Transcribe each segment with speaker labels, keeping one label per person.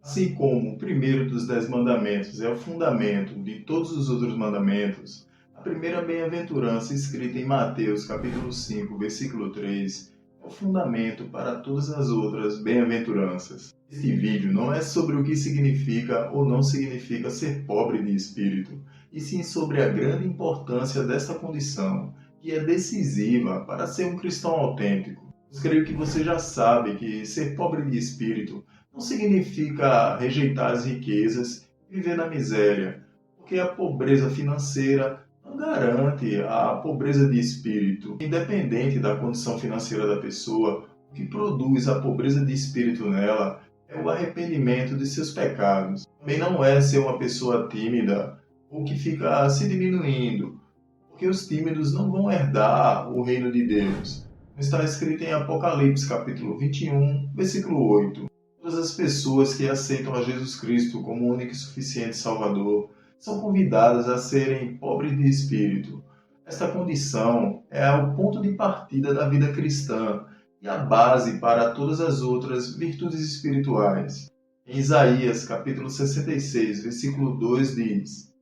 Speaker 1: Assim como o primeiro dos 10 mandamentos é o fundamento de todos os outros mandamentos, a primeira bem-aventurança escrita em Mateus capítulo 5, versículo 3, é o fundamento para todas as outras bem-aventuranças. Este vídeo não é sobre o que significa ou não significa ser pobre de espírito, e sim sobre a grande importância desta condição, que é decisiva para ser um cristão autêntico. Eu creio que você já sabe que ser pobre de espírito não significa rejeitar as riquezas e viver na miséria, porque a pobreza financeira não garante a pobreza de espírito. Independente da condição financeira da pessoa, o que produz a pobreza de espírito nela é o arrependimento de seus pecados. Também não é ser uma pessoa tímida ou que fica se diminuindo, porque os tímidos não vão herdar o reino de Deus. Está escrito em Apocalipse capítulo 21, versículo 8. Todas as pessoas que aceitam a Jesus Cristo como único e suficiente Salvador são convidadas a serem pobres de espírito. Esta condição é o ponto de partida da vida cristã e a base para todas as outras virtudes espirituais. Em Isaías capítulo 66, versículo 2 diz: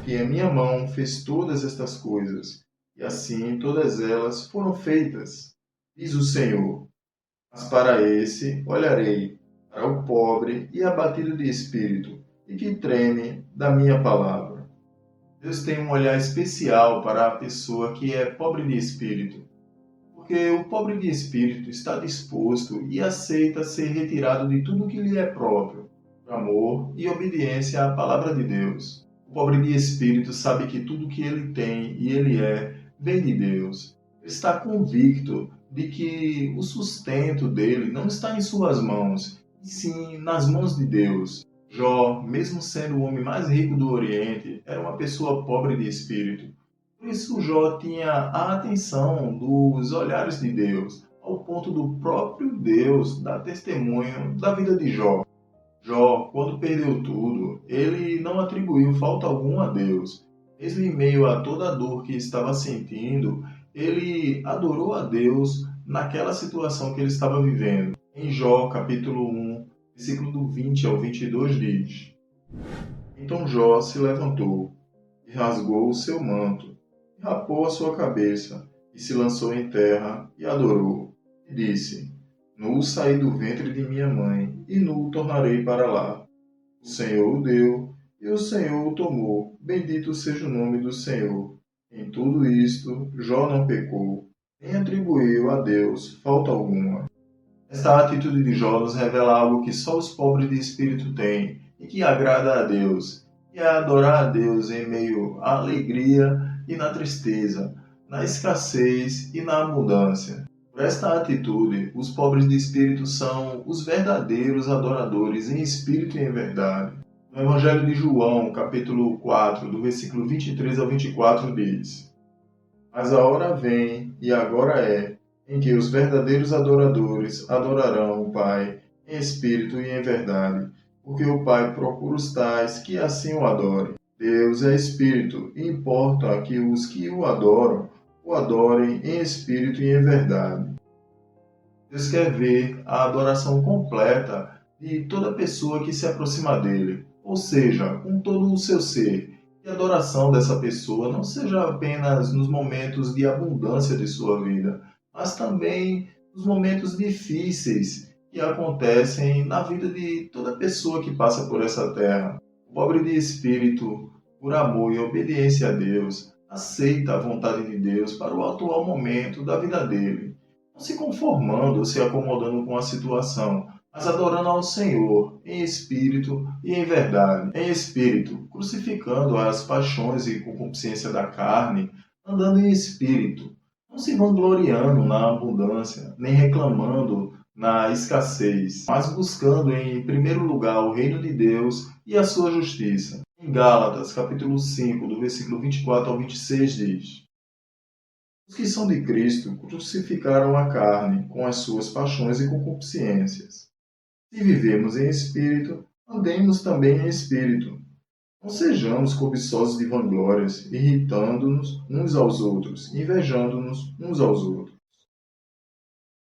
Speaker 1: que a minha mão fez todas estas coisas, e assim todas elas foram feitas, diz o Senhor. Mas para esse olharei, para o pobre e abatido de espírito, e que treme da minha palavra. Deus tem um olhar especial para a pessoa que é pobre de espírito, porque o pobre de espírito está disposto e aceita ser retirado de tudo que lhe é próprio, por amor e obediência à palavra de Deus. O pobre de espírito sabe que tudo que ele tem e ele é vem de Deus. Ele está convicto de que o sustento dele não está em suas mãos, e sim nas mãos de Deus. Jó, mesmo sendo o homem mais rico do Oriente, era uma pessoa pobre de espírito. Por isso Jó tinha a atenção dos olhares de Deus, ao ponto do próprio Deus dar testemunho da vida de Jó. Jó, quando perdeu tudo, ele não atribuiu falta alguma a Deus. Mesmo em meio a toda a dor que estava sentindo, ele adorou a Deus naquela situação que ele estava vivendo. Em Jó, capítulo 1, versículo do 20 ao 22 diz: Então Jó se levantou e rasgou o seu manto, e rapou a sua cabeça, e se lançou em terra e adorou. E disse: Nu saí do ventre de minha mãe, e nu tornarei para lá. O Senhor o deu, e o Senhor o tomou. Bendito seja o nome do Senhor. Em tudo isto, Jó não pecou, nem atribuiu a Deus falta alguma. Esta atitude de Jó nos revela algo que só os pobres de espírito têm, e que agrada a Deus, e é adorar a Deus em meio à alegria e na tristeza, na escassez e na abundância. Por esta atitude, os pobres de espírito são os verdadeiros adoradores em espírito e em verdade. No Evangelho de João, capítulo 4, do versículo 23 ao 24, diz: Mas a hora vem, e agora é, em que os verdadeiros adoradores adorarão o Pai em espírito e em verdade, porque o Pai procura os tais que assim o adorem. Deus é espírito, e importa que os que o adorem em espírito e em verdade. Deus quer ver a adoração completa de toda pessoa que se aproxima dele, ou seja, com todo o seu ser. Que a adoração dessa pessoa não seja apenas nos momentos de abundância de sua vida, mas também nos momentos difíceis que acontecem na vida de toda pessoa que passa por essa terra. O pobre de espírito, por amor e obediência a Deus, aceita a vontade de Deus para o atual momento da vida dele, não se conformando ou se acomodando com a situação, mas adorando ao Senhor em espírito e em verdade. Em espírito, crucificando as paixões e concupiscência da carne, andando em espírito, não se vangloriando na abundância, nem reclamando na escassez, mas buscando em primeiro lugar o reino de Deus e a sua justiça. Em Gálatas, capítulo 5, do versículo 24 ao 26, diz: Os que são de Cristo crucificaram a carne com as suas paixões e concupiscências. Se vivemos em espírito, andemos também em espírito. Não sejamos cobiçosos de vanglórias, irritando-nos uns aos outros, invejando-nos uns aos outros.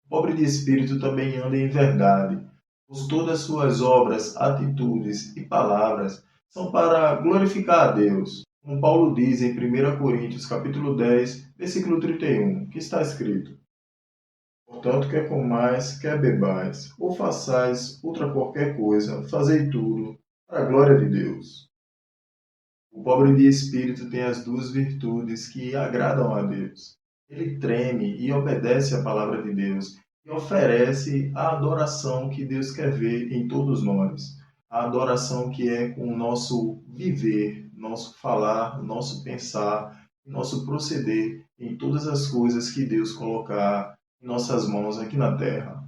Speaker 1: O pobre de espírito também anda em verdade, pois todas as suas obras, atitudes e palavras são para glorificar a Deus. Como Paulo diz em 1 Coríntios capítulo 10, versículo 31, que está escrito: Portanto, quer comais, quer bebais, ou façais outra qualquer coisa, fazei tudo para a glória de Deus. O pobre de espírito tem as duas virtudes que agradam a Deus. Ele treme e obedece à palavra de Deus e oferece a adoração que Deus quer ver em todos nós. A adoração que é com o nosso viver, nosso falar, nosso pensar, nosso proceder em todas as coisas que Deus colocar em nossas mãos aqui na terra.